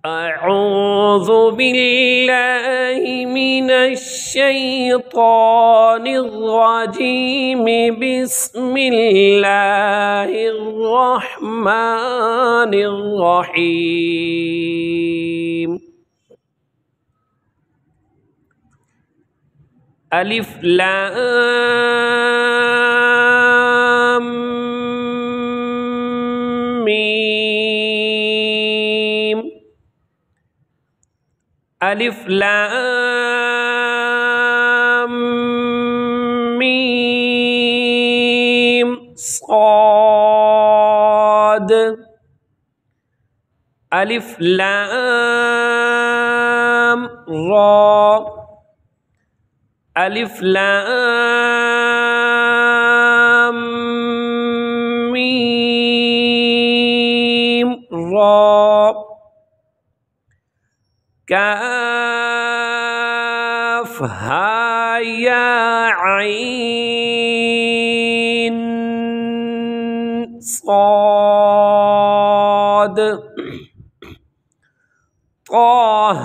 أعوذ بالله من الشيطان الرجيم بسم الله الرحمن الرحيم ألف لام ميم ألف لام ميم صاد ألف لام را ألف لام ميم را كاف ها يا عين صاد طه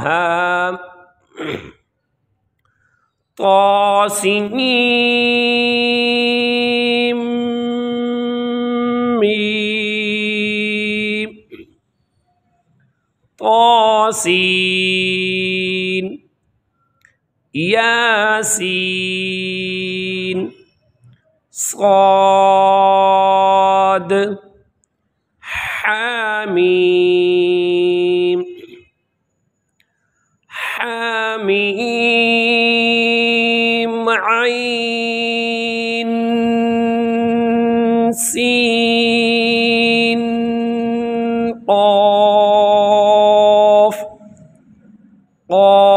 طاسين ميم طاسين ياسين صاد حميم حميم عين سين قاف قاف